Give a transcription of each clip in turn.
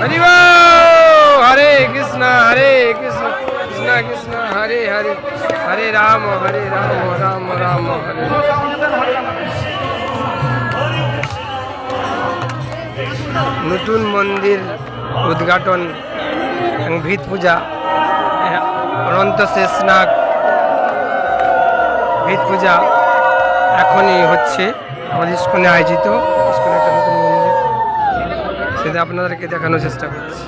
हरि बोल। हरे कृष्णा कृष्ण कृष्ण हरे हरे, हरे राम राम राम हरे। নতুন মন্দির উদ্ঘাটন এবং ভিত পূজা, অনন্ত শেষনাগ ভিত পূজা এখনই হচ্ছে আমাদের ইস্কনে আয়োজিত। ইস্কনে একটা নতুন মন্দির, সেটা আপনাদেরকে দেখানোর চেষ্টা করছি।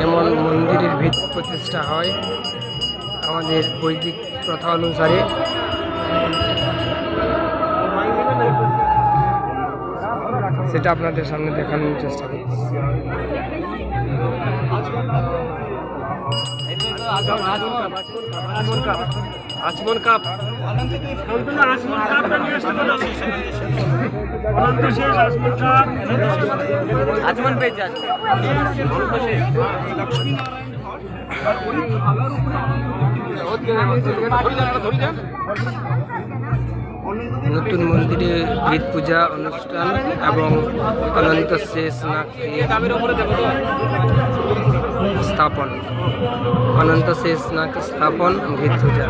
এমন মন্দিরের ভিত প্রতিষ্ঠা হয় আমাদের বৈদিক প্রথা অনুসারে। সেটা আপনাদের সামনে দেখানোর চেষ্টা করছি। আচমন কাপ আচমন পেয়েছে। নতুন মন্দিরে ভিত পূজা অনুষ্ঠান এবং অনন্ত শেষনাগ স্থাপন, অনন্ত শেষনাগ স্থাপন ভিত পূজা।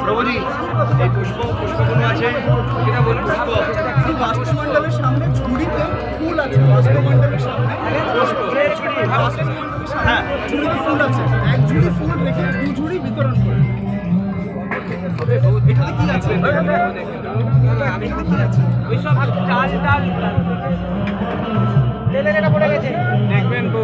প্রভুজি এই পুষ্পগুলো আছে কিনা বলুন। বাস্তুমণ্ডলের সামনে ঝুড়িতে ফুল আছে, বাস্তুমণ্ডলের সামনে হ্যাঁ ঝুড়িতে ফুল আছে। এক ঝুড়ি ফুল রেখে দু ঝুড়ি বিতরণ করে। এটাতে কি আছে? ওইসব চাল ডাল তেলের এটা পড়ে গেছে, দেখবেন তো।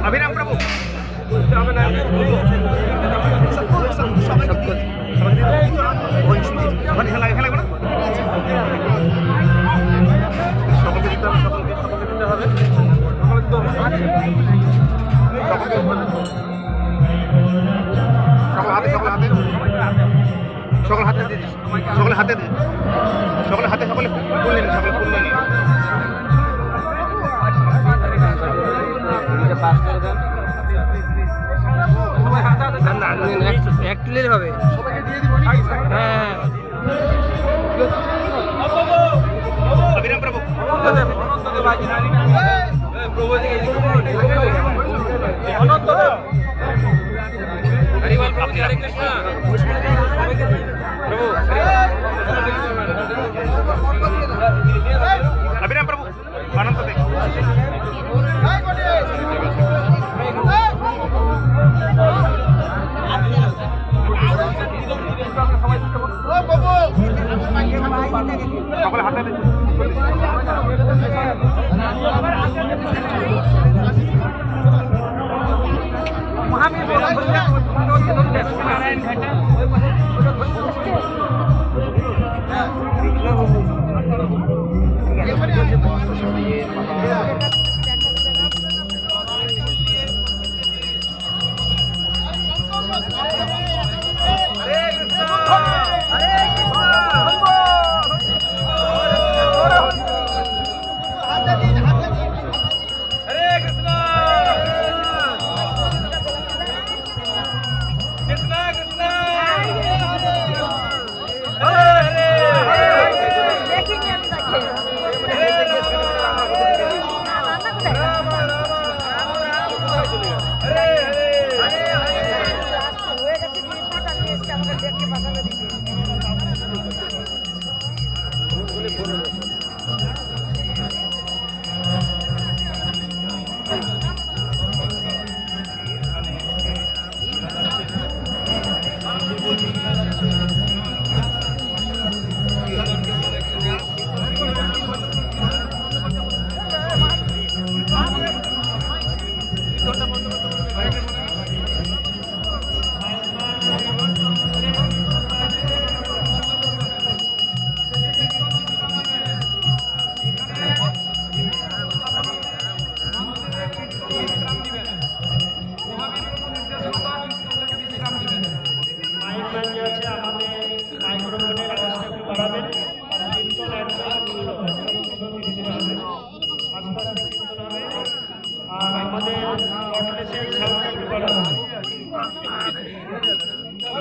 अभिराम प्रभु সকল হাতে সকলে হাতে সকলে হাতে সকলে ফুল নিন, সকলে ফুল নিন। এক তুলের হবে। হ্যাঁ अभिराम प्रभु हरे कृष्ण प्रभु। अभिराम प्रभु अनंत देव সকলে হাতে नारायण घाटा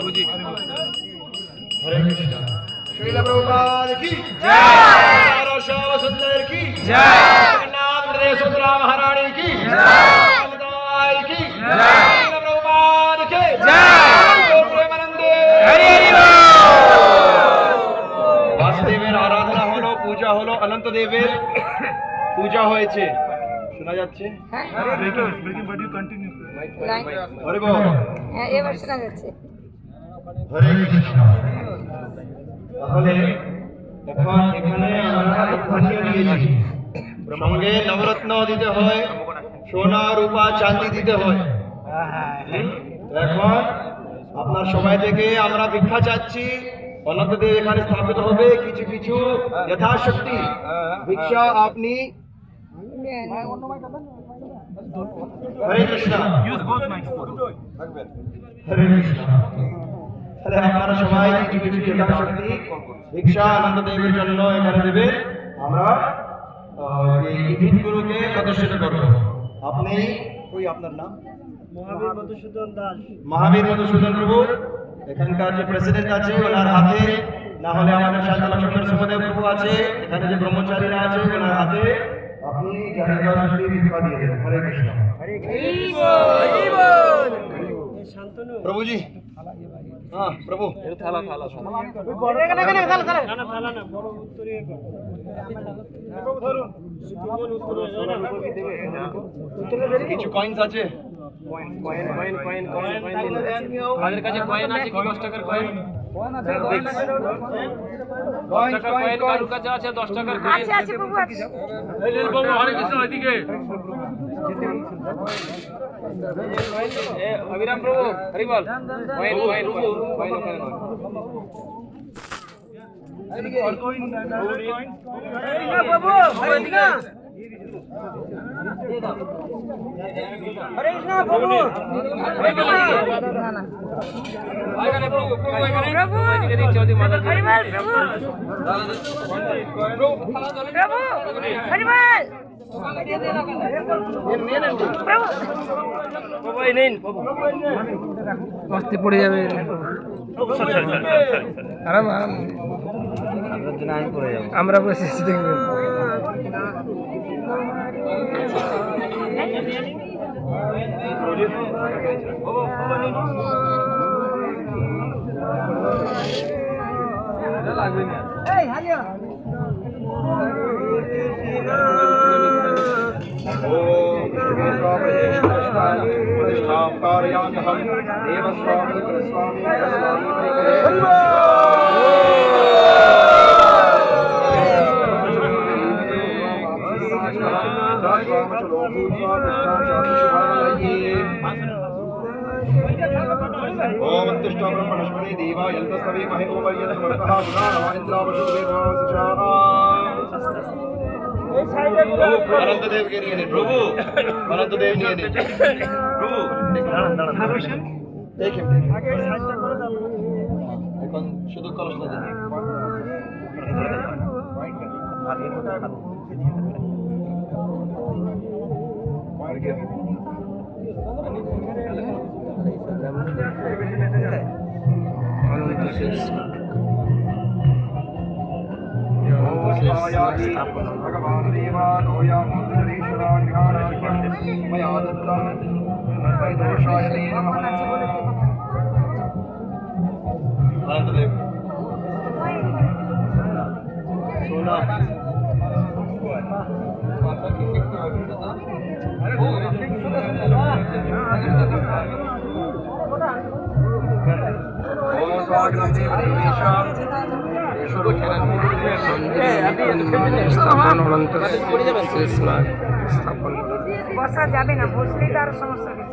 हरे कृष्ण श्रील प्रभुपाद की जय श्याम सुंदर की जय जगन्नाथ प्रदेश सुंदरा महारानी की जय माई की जय श्रील प्रभुपाद की जय प्रेमानंदे हरि हरि वासुदेवेर आराधना হলো পূজা হলো অনন্ত দেবের পূজা হয়েছে শোনা যাচ্ছে হরে বল হ্যাঁ এবার শোনা যাচ্ছে হরে কৃষ্ণ তাহলে এখন এখানে আমরা ধন্য দিয়েছি সঙ্গে নবরত্ন দিতে হয় সোনা রূপা চাঁদি দিতে হয় তো এখন আপনার সবাই থেকে আমরা ভিক্ষা চাচ্ছি অনন্তদেব এখানে স্থাপিত হবে কিছু কিছু যথাশক্তি ভিক্ষা আপনি হরে কৃষ্ণ হরে কৃষ্ণ তাহলে আপনারা সবাই কিছু কিছু যথাশক্তি ভিক্ষা আনন্দদেবের জন্য এখানে দেবে আমরা এই ভিক্ষুরকে প্রদর্শিত করব আপনি ওই আপনার নাম মহাবীর মধুসূদন প্রভু এখানকার যে প্রেসিডেন্ট আছে ওনার হাতে না হলে আমাদের শান্ত লক্ষ্মণ সুখদেব প্রভু আছে এখানে যে ব্রহ্মচারীরা আছে ওনার হাতে আপনি যথাশক্তি ভিক্ষা দিয়ে দেবেন হরে কৃষ্ণ प्रभु जी हाँ प्रभु কিছু কয়েনস আছে আমাদের কাছে কয়েন আছে কি 10 টাকার কয়েন 10 টাকার কয়েন কারুর কাছে আছে 10 টাকার কয়েন আছে আছে বাবু আছে এই নীল বাবু হরে কৃষ্ণ এদিকে अभिराम प्रभु हरि बोल कॉइन कॉइन कॉइन ओखाने नाও এদিকে কॉइन বাবু এদিকে হরে কৃষ্ণ প্রভু না না এখানে প্রভু এখানে প্রভু এদিকে দিচ্ছে ওদি মাথা হরি বল প্রভু প্রভু হরি বল মস্তি পড়ে যাবে আরাম আরাম আমরা বসে দেখবো লাগবে না प्रतिष्ठां कारयाम्यहं देवस्वामी गुरुस्वामी ओम तिष्ठा ब्रह्मणस्पति देवा यन्तस्तवे महे ओवर्यं वर्तः गुणाः इन्द्रावशुदेवः अनंतदेव के लिए नहीं प्रभु अनंतदेव के लिए प्रभु देखिए এখন শুধু কলসটা দেন भगवान देवादोया मया दत्तं दोषाय नमः अनंतदेव सोना স্থাপন অনন্ত স্থাপন বসা যাবে না বসলেই তো আরো সমস্যা হবে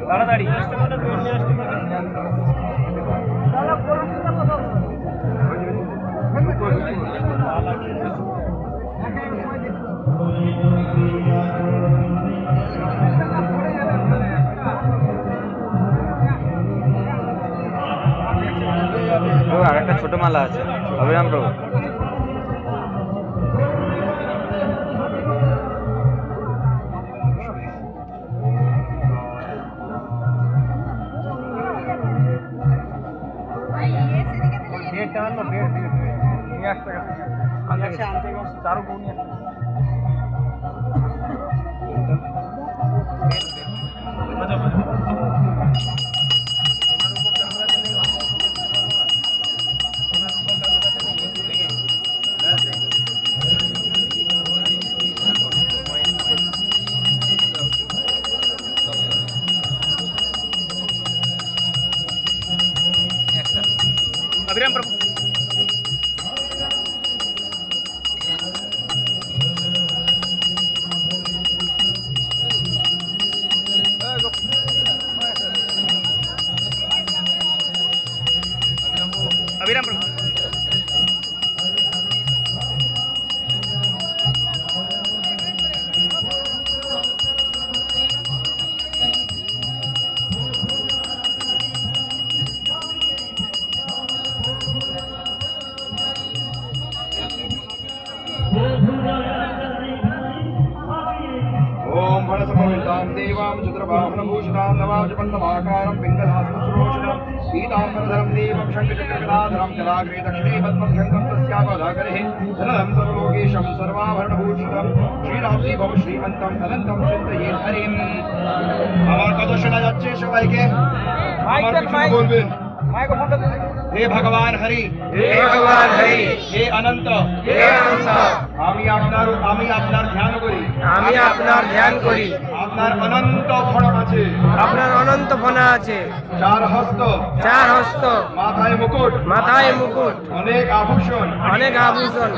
তাড়াতাড়ি ছোট মালা আছে অভিরাম প্রভু। अभिराम प्रभु अभिराम प्रभु ओम भणसमवितां देवां चतुर्बाहुनभूषितां नवाजपल्लवाकारं पिङ्गलासनसुरोचनं पीताम्बरधरं देवं शङ्खचक्रगदाधरं जलाग्रे दक्षिणे पद्मं शङ्खं तस्यापधाकरेः धनदं सर्वलोकेशं सर्वाभरणभूषितं श्रीरामजी भव श्रीमन्तम् अनन्तं चिन्तयेत् हरिम्। আমার কত শোনা যাচ্ছে সবাইকে? আমার পিছনে বলবেন হে ভগবান হরি, हे भगवान हरि, হে অনন্ত, हे अनंत, আমি আপনার ধ্যান করি, আমি আপনার ধ্যান করি। আপনার অনন্ত ফল আছে, আপনার অনন্ত ফনা আছে, চার হস্ত, চার হস্ত, মাথায় মুকুট, মাথায় মুকুট, অনেক আভূষণ, অনেক আভূষণ।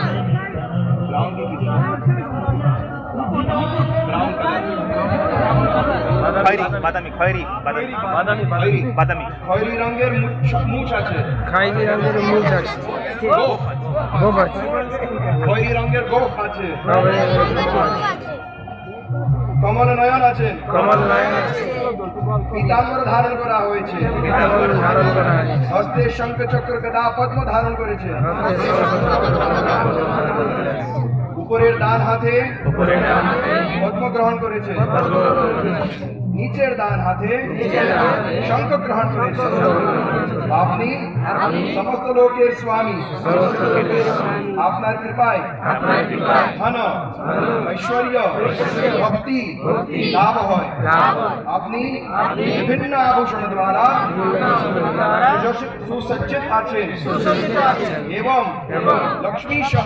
खैरी बादामी खैरी बादामी बादामी খয়েরি রঙের মুছ আছে, খাইজি রঙের মুখ আছে, গোপ আছে, খয়েরি রঙের গোফ আছে, খবরের গোপ আছে, কমল নয়ন আছে, কমল নয়ন আছে, পীতাম্বর ধারণ করা হয়েছে, পীতাম্বর ধারণ করা আছে, হস্তে শঙ্খ চক্র গদা পদ্ম ধারণ করেছে, উপরের ডান হাতে উপরে ডান হাতে পদ্ম গ্রহণ করেছে, পদ্ম, নিচের ডান হাতে শঙ্খ গ্রহণ করেছে। আপনি সমস্ত লোকের স্বামী, সমস্ত লোকের স্বামী, আপনার কৃপায় আপনার কৃপায় ধন ঐশ্বর্য ভক্তি লাভ হয়। লাভ, আপনি বিভিন্ন আভূষণ দ্বারা সুসজ্জিত আছেন এবং লক্ষ্মী সহ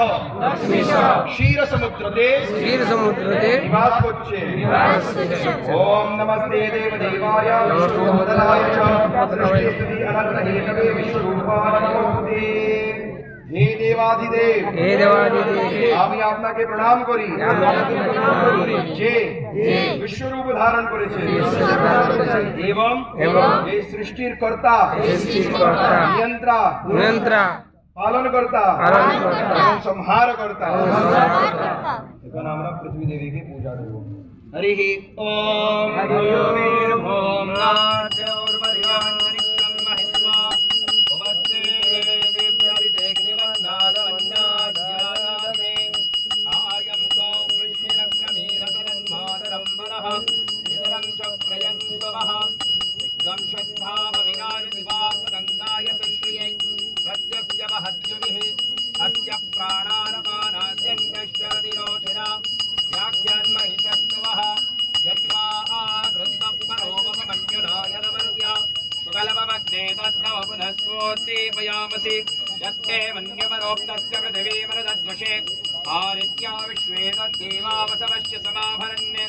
ক্ষীর সমুদ্রতে ক্ষীর সমুদ্রতে নিবাস করছে। ওম নমস্তে দেব দেবায় বিষ্ণুবদনায় চ সৃষ্টি স্থিতি অনন্ত হেতবে বিশ্বরূপায় নমস্তে। হে দেবাধিদেব, হে দেবাদিদেব, আমি আপনাকে প্রণাম করি আমি আপনাকে প্রণাম করি, যে বিশ্বরূপ ধারণ করেছে এবং এই সৃষ্টির কর্তা, সৃষ্টিকর্তা, নিয়ন্ত্রা, নিয়ন্ত্রা, পালনকর্তা পালনকর্তা, এবং সংহারকর্তা। সংহারকর্তা। এখন আমরা পৃথিবী দেবীকে পূজা করব। হরি ওম ওম अस्य प्राणानपानाद्यन्यश्चरतिरोचिना व्याख्यान्महिषस्वः यत्वा आकृतपरोपमन्युना यदमरुद्या सुकलपमग्ने तद्नव पुनस्फोद्दीपयामसि यत्ते मन्युपरोक्तस्य पृथिवीमनुदद्वशे आदित्या विश्वे तद्देवावसवश्च समाभरण्य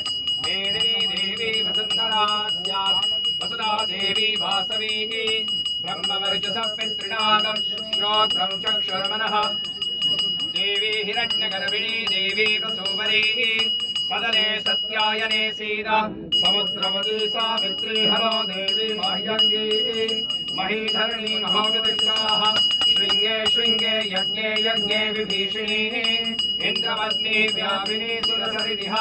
मेदिनी देवी वसुन्धरा स्यात् वसुधा देवी वासवी ब्रह्मवर्चसः पितॄणागं श्रोत्रं चक्षुर्मनः देवी हिरण्यगर्भिणी देवी प्रसूवरी सदने सत्यायने सीता समुद्रवती सावित्री हरो देवी माह्यङ्गी महीधरणी महोविदिष्टाः शृङ्गे शृङ्गे यज्ञे यज्ञे विभीषिणी इन्द्रपत्नी व्यापिनी सुरसरिदिः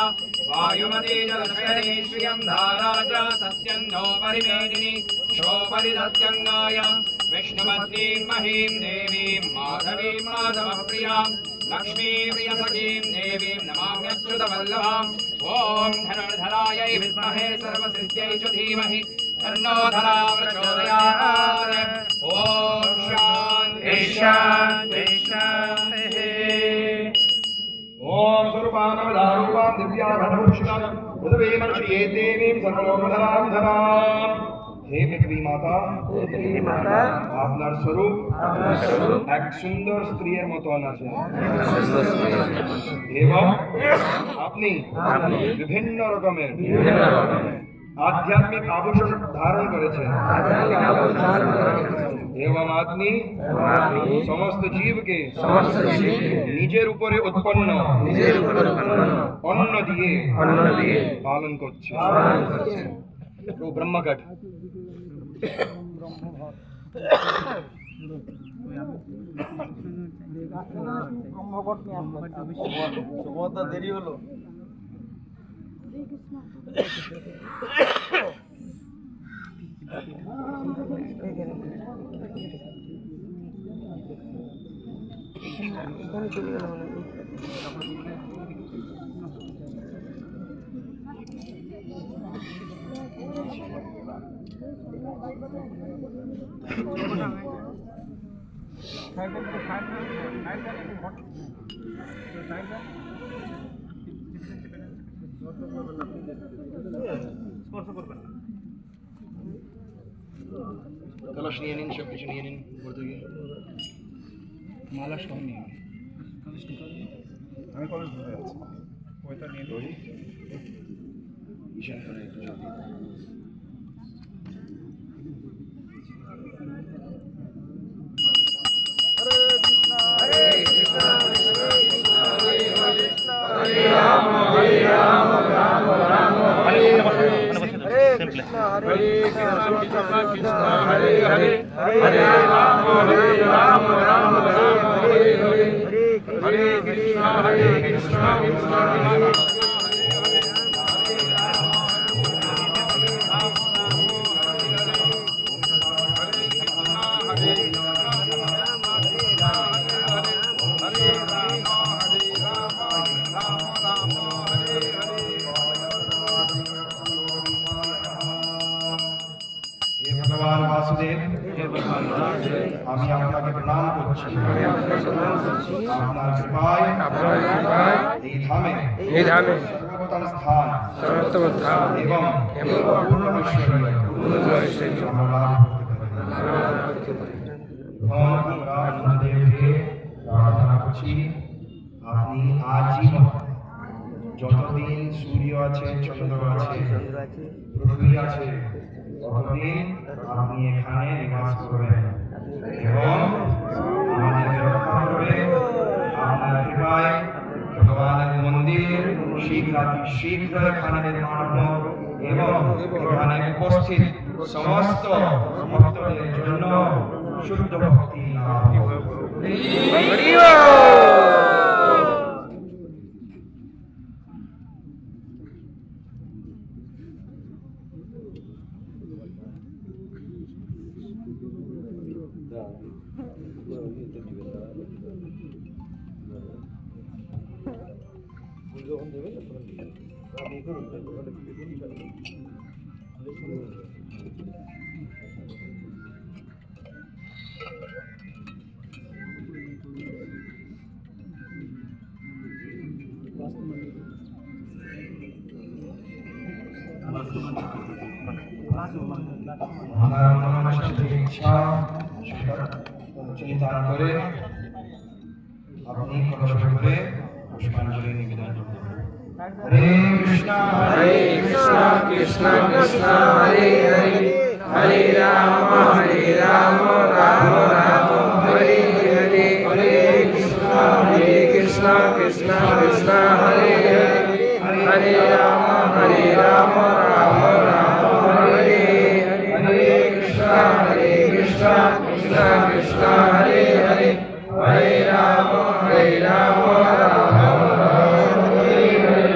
वायुमती जलशयनी श्रियं धारा च सत्यं नो परिमेदिनी शोपरिदत्यङ्गाय विष्णुपत्नीं महीं देवीं माधवीं माधवप्रियां लक्ष्मीप्रियसखीं देवीं नमाम्यच्युतवल्लभाम् ॐ धनुर्धरायै विद्महे सर्वसिद्ध्यै च धीमहि तन्नो धरा प्रचोदयात् ॐ शान्ति शान्ति शान्तिः ओम स्वरूपानवदारूपां दिव्याभरणभूषितां पृथ्वीमर्षये देवीं सर्वलोकधरां धरां। हे पृथ्वी माता, আপনার স্বরূপ এক সুন্দর স্ত্রীর মতন আছে এবং আপনি বিভিন্ন রকমের আধ্যাত্মিক আভূষণ ধারণ করেছেন এবং আপনি সমস্ত জীবকে নিজের উপরে উৎপন্ন অন্ন দিয়ে পালন করছেন। তো ব্রহ্মঘট দেরি হলো। कलश নিয়ে নিন, সব কিছু নিয়ে নিন। মালা সব নিয়ে নিন। আমি কলস ধরে আছি, ওইটা নিয়ে ধরি ঈশান করে একটু জল দিই। আমি আপনাকে প্রণাম করছি। আপনার কৃপায় এই ধামে সর্বোত্তম স্থান এবং পূর্ণ ঐশ্বর্য আমরা লাভ করতে পারি। আমরা আপনাদেরকে প্রার্থনা করছি, আপনি আজীবন যতদিন সূর্য আছে, চন্দ্র আছে, পৃথিবী আছে, ততদিন আপনি এখানে নিবাস করবেন এবং আমাদের রক্ষা করবেন। আপনার কৃপায় ভগবানের মন্দির শীঘ্র এখানে নির্মাণ হোক এবং এখানে উপস্থিত সমস্ত ভক্তদের জন্য শুদ্ধ ভক্তি লাভ হোক। আমার মনের ইচ্ছা চিন্তা করে আপনি কষ্ট করে পুষ্পাঞ্জলি নিবেদন করবেন। হরে কৃষ্ণ কৃষ্ণ কৃষ্ণ হরে হরে, হরে রাম রাম রাম হরে হরে, হরে কৃষ্ণ কৃষ্ণ কৃষ্ণ হরে হরে, হরে রাম রাম রাম হরে হরে, হরে কৃষ্ণ কৃষ্ণ কৃষ্ণ হরে হরে, হরে রাম রাম রাম হরে হরে।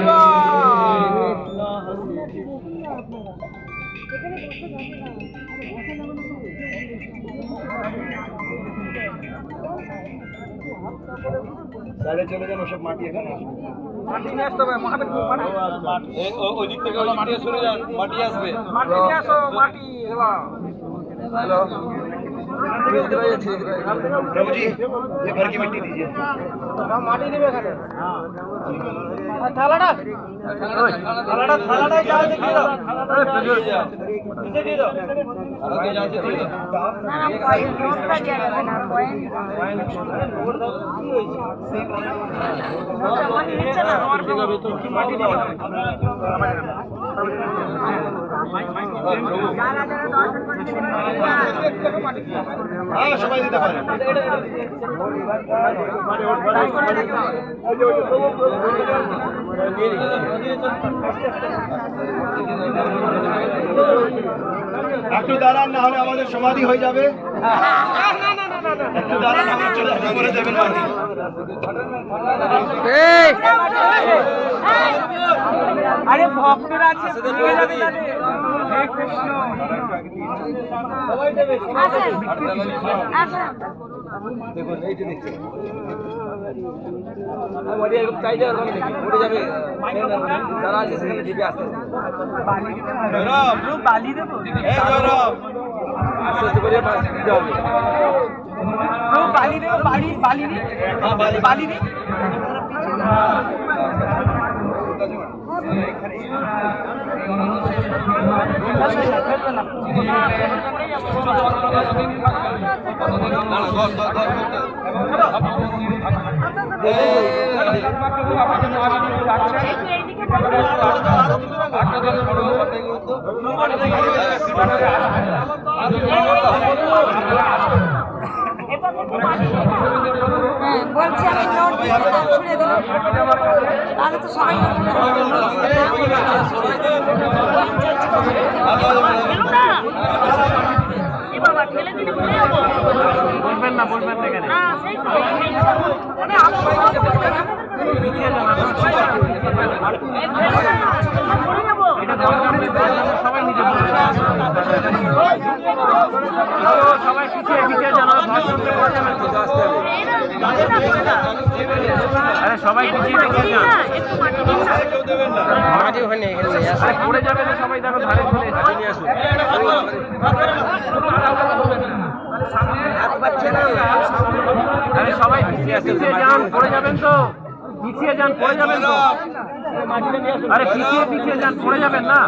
সাইডে চলে যান, ওসব মাটি এখানে আসবে। মাটি নিয়ে আসতে হবে, মহাবীর ওই দিক থেকে সরে যান, মাটি আসবে। মাটি নিয়ে আসো, মাটি हेलो प्रभु जी, ये भर की मिट्टी दीजिए। মাটি নেবে এখানে থালাটা জাল দিয়ে দাও, নিচে দিয়ে দাও। না পয়েন্ট নোটটা দেওয়া যাবে না, পয়েন্ট নিচে না যারা যারা দর্শন করছিলেন হ্যাঁ, সবাই দিতে পারে। একটু দাঁড়ান, না হলে আমাদের সমাধি হয়ে যাবে। একটু দাঁড়ান, আমরা চলে আসবো, করে দেবেন মাটি। আরে ভক্তরা আছে, নিয়ে যাবে তাদের। হে কৃষ্ণ, সবাই দেবে, আসেন আসেন দেখুন এই যে দেখছেন ওটা এরকম চাইলে আর মানে দেখি উড়ে যাবে, যারা আছে সেখানে দিবে আস্তে আস্তে বালি দিতে হবে। গৌরব বালি দেবো, এই গৌরব আস্তে আস্তে করে বালি দিতে হবে। গৌরব বালি দেবো, বালি নি, হ্যাঁ বালি নি। হ্যাঁ বলছি আমি নোট দিচ্ছি তো ছুড়ে দিলাম, তাহলে তো সবাই বলবেন না, বলবেন না এখানে। সবাই নিজে সবাই পিছিয়ে পিছিয়ে জানো, আরে সবাই পিছিয়ে পিছিয়ে যান, মাঝে ওখানে পড়ে যাবে না, সবাই দেখো ধারে চলে নিয়ে আসুন। আরে সবাই পিছিয়ে যান, পড়ে যাবেন তো, পিছিয়ে যান, পড়ে যাবেন তো। আরে পিছিয়ে পিছিয়ে যান, পড়ে যাবেন না।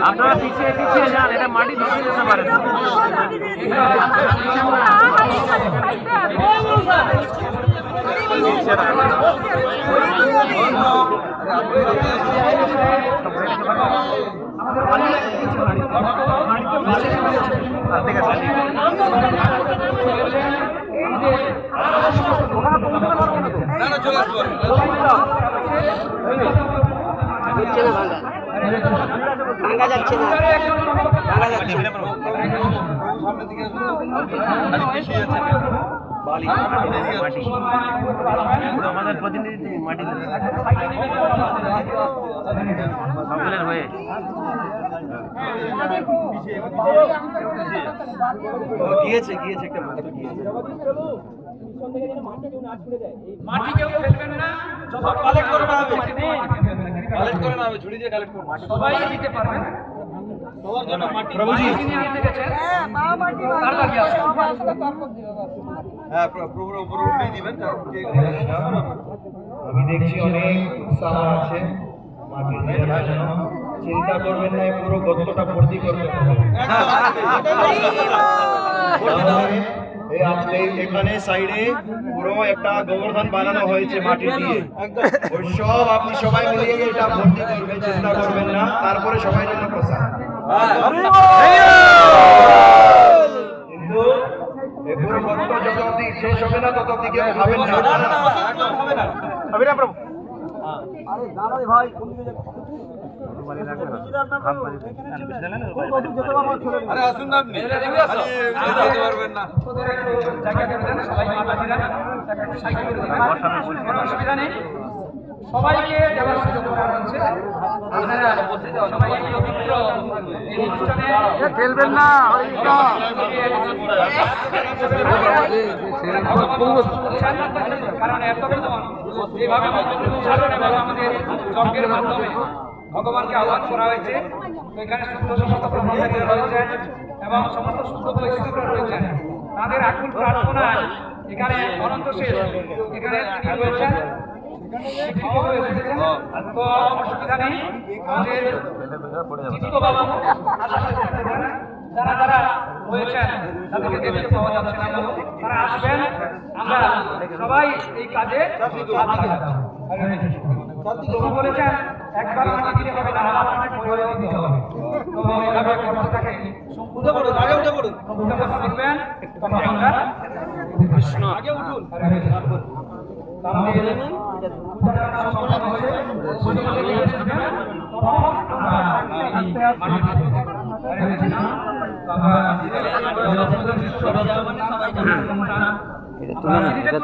আপনারা পিছিয়ে পিছিয়ে যান, এটা মাটি ধরে যেতে পারেন। ভাঙা যাচ্ছে না, ভাঙা যাচ্ছে না। আমাদের প্রতিনিধি মাটি সকলের হয়ে গিয়েছে একটা মাটি গিয়েছে। মাটি কেউ ফেলবেন না, সব কালেক্ট করে না হবে, কালেক্ট করে না হবে, ঝুড়ি দিয়ে কালেক্ট করব, সবাই দিতে পারবেন। সবার জন্য মাটি প্রভু জি, হ্যাঁ মা মাটি তাড়াতাড়ি আসুন। হ্যাঁ প্রভুর উপরে উঠেই দিবেন। আমি দেখছি অনেক উৎসাহ আছে মাটি দেওয়ার জন্য। চিন্তা করবেন না, পুরো গর্তটা ভর্তি করবেন। এখানে সাইডে পুরো একটা গোবর্ধন বানানো হয়েছে মাটি দিয়ে, ওই সব আপনি সবাই মিলিয়ে এটা ভর্তি করবেন, চিন্তা করবেন না। তারপরে সবাই জন্য প্রসাদ। কিন্তু এই পুরো গর্ত যত অব্দি শেষ হবে না তত অব্দি কেউ খাবেন না। হবে না প্রভু? আরে আসুন না, আপনি পারবেন না। অসুবিধা নেই, সবাইকে দেওয়ার সুযোগ করা হচ্ছে। আপনারা সবাই পবিত্র এই অনুষ্ঠানে খেলবেন না কারণ এতক্ষণ যেভাবে সাধন এবং আমাদের যজ্ঞের মাধ্যমে ভগবানকে আহ্বান করা হয়েছে, তো এখানে শুদ্ধ সমস্ত ব্রহ্মচারীরা রয়েছেন এবং সমস্ত শুদ্ধ বৈষ্ণবরা রয়েছেন। তাদের আকুল প্রার্থনা এখানে অনন্ত শেষ, এখানে তিনি রয়েছেন। তো অসুবিধা নেই, আমাদের চিত্তবাবু যারা যারা রয়েছেন তাদেরকে দেখতে পাওয়া যাচ্ছে না, তারা আসবেন, আমরা সবাই এই কাজে প্রভু বলেছেন একবার মাটি দিলে হবে না, আমাকে পরিবার দিতে হবে। তো এভাবে করতে থাকে সম্পূর্ণ কথা বলবেন, তখন আমরা আগে উঠুন।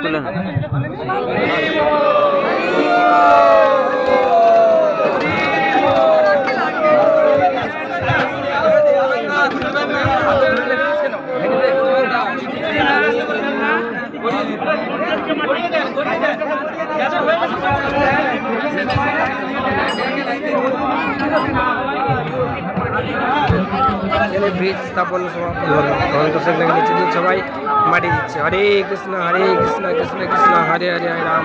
তুলে না ব্রিজ স্থাপন সমাপ্তি হলো। তখন সেখানে নিচে দিয়ে সবাই মাটি দিচ্ছে। হরে কৃষ্ণ কৃষ্ণ কৃষ্ণ হরে হরে রাম।